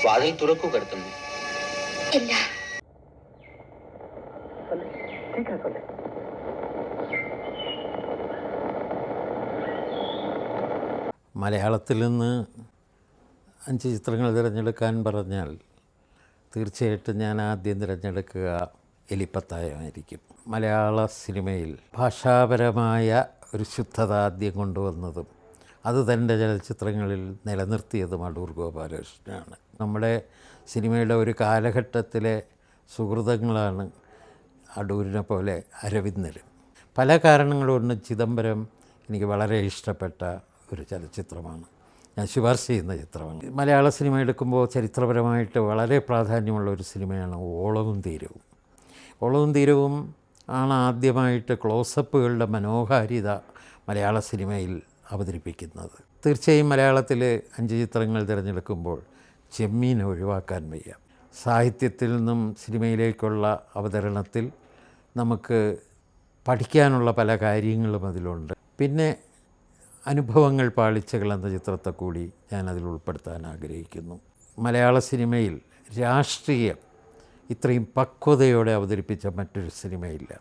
వాకిలి తురుక్కు కడుతుంది. ഇല്ല. മലയാളത്തിൽ നിന്ന് 5 ചിത്രങ്ങൾ തിരഞ്ഞെടുക്കാൻ പറഞ്ഞാൽ തീർച്ചയായിട്ടും ഞാൻ ആദ്യം തിരഞ്ഞെടുക്കുക എലിപ്പത്തായമായിരിക്കും. മലയാള സിനിമയിൽ ഭാഷാപരമായ ഒരു ശുദ്ധത ആദ്യം കൊണ്ടുവന്നതും അത് തൻ്റെ ചലച്ചിത്രങ്ങളിൽ നിലനിർത്തിയതും അടൂർ ഗോപാലകൃഷ്ണനാണ്. നമ്മുടെ സിനിമയുടെ ഒരു കാലഘട്ടത്തിലെ സുഹൃതങ്ങളാണ് അടൂരിനെ പോലെ അരവിന്ദനും. പല കാരണങ്ങളുകൊണ്ടും ചിദംബരം എനിക്ക് വളരെ ഇഷ്ടപ്പെട്ട ഒരു ചലച്ചിത്രമാണ്. ഞാൻ ശുപാർശ ചെയ്യുന്ന ചിത്രമാണ്. മലയാള സിനിമ എടുക്കുമ്പോൾ ചരിത്രപരമായിട്ട് വളരെ പ്രാധാന്യമുള്ള ഒരു സിനിമയാണ് ഓളവും തീരവും. ഓളവും തീരവും ആണ് ആദ്യമായിട്ട് ക്ലോസപ്പുകളുടെ മനോഹാരിത മലയാള സിനിമയിൽ അവതരിപ്പിക്കുന്നത്. തീർച്ചയായും മലയാളത്തിൽ 5 ചിത്രങ്ങൾ തിരഞ്ഞെടുക്കുമ്പോൾ ചെമ്മീൻ ഒഴിവാക്കാൻ വയ്യ. സാഹിത്യത്തിൽ നിന്നും സിനിമയിലേക്കുള്ള അവതരണത്തിൽ നമുക്ക് പഠിക്കാനുള്ള പല കാര്യങ്ങളും അതിലുണ്ട്. പിന്നെ അനുഭവങ്ങൾ പാളിച്ചകൾ എന്ന ചിത്രത്തെ കൂടി ഞാനതിൽ ഉൾപ്പെടുത്താൻ ആഗ്രഹിക്കുന്നു. മലയാള സിനിമയിൽ രാഷ്ട്രീയം ഇത്രയും പക്വതയോടെ അവതരിപ്പിച്ച മറ്റൊരു സിനിമയില്ല.